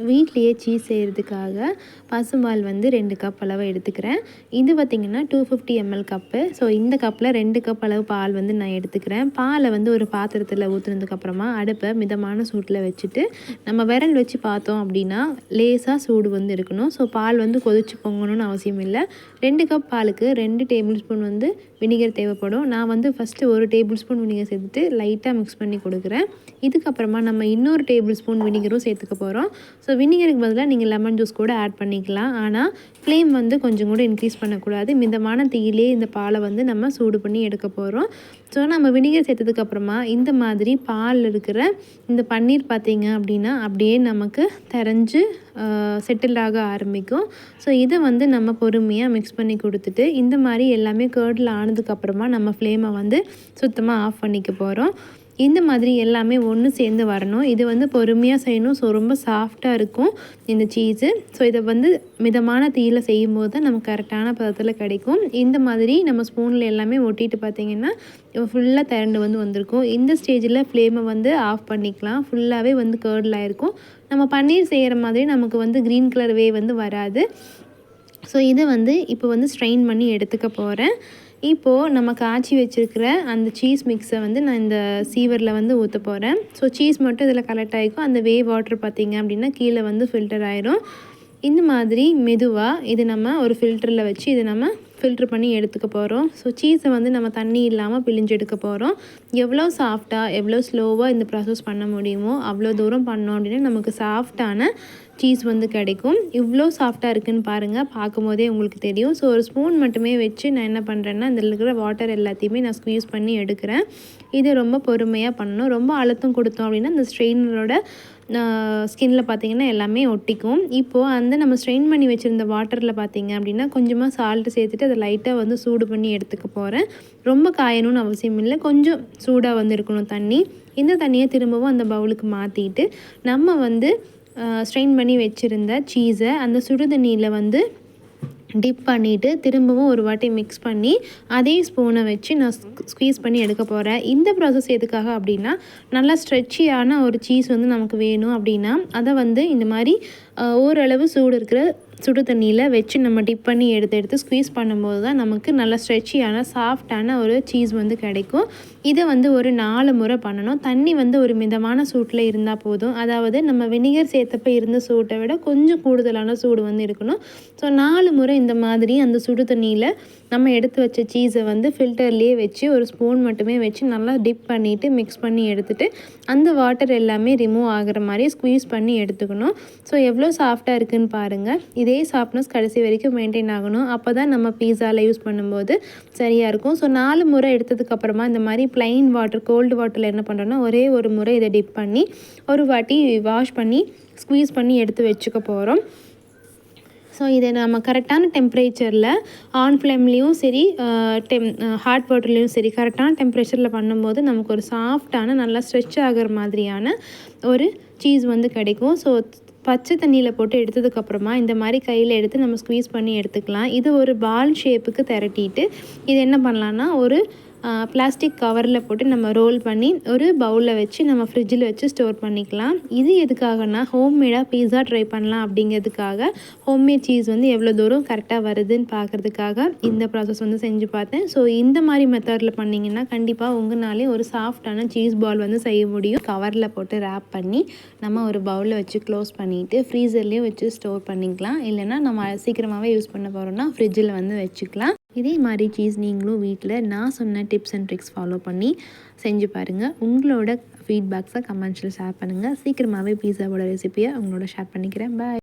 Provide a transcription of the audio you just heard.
வீட்லேயே சீஸ் செய்கிறதுக்காக பசும்பால் வந்து 2 கப் அளவு எடுத்துக்கிறேன். இது பார்த்திங்கன்னா 250 ml கப்பு. ஸோ இந்த கப்பில் 2 கப் அளவு பால் வந்து நான் எடுத்துக்கிறேன். பாலை வந்து ஒரு பாத்திரத்தில் ஊற்றுனதுக்கப்புறமா அடுப்பை மிதமான சூட்டில் வச்சுட்டு நம்ம விரல் வச்சு பார்த்தோம் அப்படின்னா லேசாக சூடு வந்து இருக்கணும். ஸோ பால் வந்து கொதிச்சு பொங்கணும்னு அவசியம் இல்லை. 2 கப் பாலுக்கு 2 டேபிள் ஸ்பூன் வந்து வினிகர் தேவைப்படும். நான் வந்து ஃபஸ்ட்டு 1 டேபிள் ஸ்பூன் வினிகர் சேர்த்துட்டு லைட்டாக மிக்ஸ் பண்ணி கொடுக்குறேன். இதுக்கப்புறமா நம்ம இன்னொரு டேபிள் ஸ்பூன் வினிகரும் சேர்த்துக்க போகிறோம். ஸோ வினிகருக்கு பதிலாக நீங்கள் லெமன் ஜூஸ் கூட ஆட் பண்ணிக்கலாம். ஆனால் ஃப்ளேம் வந்து கொஞ்சம் கூட இன்க்ரீஸ் பண்ணக்கூடாது. மிதமான தீயிலே இந்த பாலை வந்து நம்ம சூடு பண்ணி எடுக்க போகிறோம். ஸோ நம்ம வினிகர் சேர்த்ததுக்கப்புறமா இந்த மாதிரி பாலில் இருக்கிற இந்த பன்னீர் பார்த்திங்க அப்படின்னா அப்படியே நமக்கு தெரிஞ்சு செட்டில் ஆக ஆரம்பிக்கும். ஸோ இதை வந்து நம்ம பொறுமையாக மிக்ஸ் பண்ணி கொடுத்துட்டு இந்த மாதிரி எல்லாமே கர்டில் ஆனதுக்கப்புறமா நம்ம ஃப்ளேமை வந்து சுத்தமாக ஆஃப் பண்ணிக்க போகிறோம். இந்த மாதிரி எல்லாமே ஒன்று சேர்ந்து வரணும். இது வந்து பொறுமையாக செய்யணும். ஸோ ரொம்ப சாஃப்டாக இருக்கும் இந்த சீஸு. ஸோ இதை வந்து மிதமான தீயில் செய்யும்போது தான் நமக்கு கரெக்டான பதத்தில் கிடைக்கும். இந்த மாதிரி நம்ம ஸ்பூனில் எல்லாமே ஒட்டிட்டு பார்த்திங்கன்னா ஃபுல்லாக திரண்டு வந்து வந்திருக்கும். இந்த ஸ்டேஜில் ஃப்ளேமை வந்து ஆஃப் பண்ணிக்கலாம். ஃபுல்லாகவே வந்து கர்டில் ஆயிருக்கும். நம்ம பன்னீர் செய்கிற மாதிரி நமக்கு வந்து க்ரீன் கலர் வே வந்து வராது. ஸோ இதை வந்து இப்போ வந்து ஸ்ட்ரெயின் பண்ணி எடுத்துக்க போகிறேன். இப்போது நம்ம காய்ச்சி வச்சுருக்கிற அந்த சீஸ் மிக்ஸை வந்து நான் இந்த சீவரில் வந்து ஊற்ற போகிறேன். ஸோ சீஸ் மட்டும் இதில் கலெக்ட் ஆகிக்கும். அந்த வாட்டர் பார்த்திங்க அப்படின்னா கீழே வந்து ஃபில்டர் ஆயிரும். இந்த மாதிரி மெதுவாக இது நம்ம ஒரு ஃபில்டரில் வச்சு இதை நம்ம ஃபில்ட்ரு பண்ணி எடுத்துக்க போகிறோம். ஸோ சீஸை வந்து நம்ம தண்ணி இல்லாமல் பிழிஞ்சு எடுக்க போகிறோம். எவ்வளோ சாஃப்டாக எவ்வளோ ஸ்லோவாக இந்த ப்ராசஸ் பண்ண முடியுமோ அவ்வளோ தூரம் பண்ணோம் அப்படின்னா நமக்கு சாஃப்டான சீஸ் வந்து கிடைக்கும். இவ்வளோ சாஃப்டாக இருக்குதுன்னு பாருங்கள், பார்க்கும்போதே உங்களுக்கு தெரியும். ஸோ ஒரு ஸ்பூன் மட்டுமே வச்சு நான் என்ன பண்ணுறேன்னா இதில் இருக்கிற வாட்டர் எல்லாத்தையுமே நான் ஸ்க்வீஸ் பண்ணி எடுக்கிறேன். இது ரொம்ப பொறுமையாக பண்ணணும். ரொம்ப அழுத்தம் கொடுத்தோம் அப்படின்னா இந்த ஸ்ட்ரெயினரோட ஸ்கின்ல பார்த்திங்கன்னா எல்லாமே ஒட்டிக்கும். இப்போது அந்த நம்ம ஸ்ட்ரெயின் பண்ணி வச்சுருந்த வாட்டரில் பார்த்திங்க அப்படின்னா கொஞ்சமாக சால்ட்டு சேர்த்துட்டு அதை லைட்டாக வந்து சூடு பண்ணி எடுத்துக்க போகிறேன். ரொம்ப காயணும்னு அவசியம் இல்லை. கொஞ்சம் சூடாக வந்து இருக்கணும் தண்ணி. இந்த தண்ணியை திரும்பவும் அந்த பவுலுக்கு மாற்றிட்டு நம்ம வந்து ஸ்ட்ரெயின் பண்ணி வச்சுருந்த சீஸை அந்த சுடு தண்ணியில் வந்து டிப் பண்ணிவிட்டு திரும்பவும் ஒரு வாட்டி மிக்ஸ் பண்ணி அதே ஸ்பூனை வச்சு நான் ஸ்க்வீஸ் பண்ணி எடுக்க போகிறேன். இந்த ப்ராசஸ் எதுக்காக அப்படின்னா நல்லா ஸ்ட்ரெச்சியான ஒரு சீஸ் வந்து நமக்கு வேணும் அப்படின்னா அதை வந்து இந்த மாதிரி ஓரளவு சூடு இருக்கிற சுடு தண்ணியில் வச்சு நம்ம டிப் பண்ணி எடுத்து ஸ்க்வீஸ் பண்ணும்போது தான் நமக்கு நல்ல ஸ்ட்ரெச்சியான சாஃப்டான ஒரு சீஸ் வந்து கிடைக்கும். இதை வந்து ஒரு 4 முறை பண்ணணும். தண்ணி வந்து ஒரு மிதமான சூட்டில் இருந்தால் போதும். அதாவது நம்ம வினிகர் சேர்த்தப்ப இருந்த சூட்டை விட கொஞ்சம் கூடுதலான சூடு வந்து இருக்கணும். ஸோ 4 முறை இந்த மாதிரி அந்த சுடு தண்ணியில் நம்ம எடுத்து வச்ச சீஸை வந்து ஃபில்டர்லேயே வச்சு ஒரு ஸ்பூன் மட்டுமே வச்சு நல்லா டிப் பண்ணிவிட்டு மிக்ஸ் பண்ணி எடுத்துகிட்டு அந்த வாட்டர் எல்லாமே ரிமூவ் ஆகிற மாதிரி ஸ்க்வீஸ் பண்ணி எடுத்துக்கணும். ஸோ எவ்வளோ சாஃப்டாக இருக்குதுன்னு பாருங்கள். இதே சாஃப்ட்னஸ் கடைசி வரைக்கும் மெயின்டைன் ஆகணும். அப்போ தான் நம்ம பீஸாவில் யூஸ் பண்ணும்போது சரியாக இருக்கும். ஸோ 4 முறை எடுத்ததுக்கப்புறமா இந்த மாதிரி ப்ளைன் வாட்டர் கோல்டு வாட்டரில் என்ன பண்ணுறோன்னா ஒரே ஒரு முறை இதை டிப் பண்ணி ஒரு வாட்டி வாஷ் பண்ணி ஸ்க்வீஸ் பண்ணி எடுத்து வச்சுக்க போகிறோம். ஸோ இதை நம்ம கரெக்டான டெம்பரேச்சரில் ஆன் ஃப்ளேம்லேயும் சரி ஹாட் வாட்டர்லேயும் சரி கரெக்டான டெம்பரேச்சரில் பண்ணும்போது நமக்கு ஒரு சாஃப்டான நல்லா ஸ்ட்ரெச் ஆகிற மாதிரியான ஒரு சீஸ் வந்து கிடைக்கும். ஸோ பச்சை தண்ணியில் போட்டு எடுத்ததுக்கப்புறமா இந்த மாதிரி கையில் எடுத்து நம்ம ஸ்க்வீஸ் பண்ணி எடுத்துக்கலாம். இது ஒரு பால் ஷேப்புக்கு திரட்டிட்டு இது என்ன பண்ணலான்னா ஒரு பிளாஸ்டிக் கவரில் போட்டு நம்ம ரோல் பண்ணி ஒரு பவுலில் வச்சு நம்ம ஃப்ரிட்ஜில் வச்சு ஸ்டோர் பண்ணிக்கலாம். இது எதுக்காகனா ஹோம்மேடாக பீஸா ட்ரை பண்ணலாம் அப்படிங்கிறதுக்காக ஹோம்மேட் சீஸ் வந்து எவ்வளோ தூரம் கரெக்டாக வருதுன்னு பார்க்குறதுக்காக இந்த ப்ராசஸ் வந்து செஞ்சு பார்த்தேன். ஸோ இந்த மாதிரி மெத்தடில் பண்ணிங்கன்னா கண்டிப்பாக உங்களாலே ஒரு சாஃப்டான சீஸ் பால் வந்து செய்ய முடியும். கவரில் போட்டு ரேப் பண்ணி நம்ம ஒரு பவுலில் வச்சு க்ளோஸ் பண்ணிவிட்டு ஃப்ரீசர்லேயும் வச்சு ஸ்டோர் பண்ணிக்கலாம். இல்லைனா நம்ம சீக்கிரமாகவே யூஸ் பண்ண போகிறோம்னா ஃப்ரிட்ஜில் வந்து வச்சுக்கலாம். இதே மாதிரி சீஸ் நீங்களும் வீட்டில் நான் சொன்ன டிப்ஸ் அண்ட் ட்ரிக்ஸ் ஃபாலோ பண்ணி செஞ்சு பாருங்கள். உங்களோட ஃபீட்பேக்ஸை கமெண்ட்ஸில் ஷேர் பண்ணுங்கள். சீக்கிரமாகவே பீஸாவோட ரெசிபியை உங்களோட ஷேர் பண்ணிக்கிறேன். பாய்.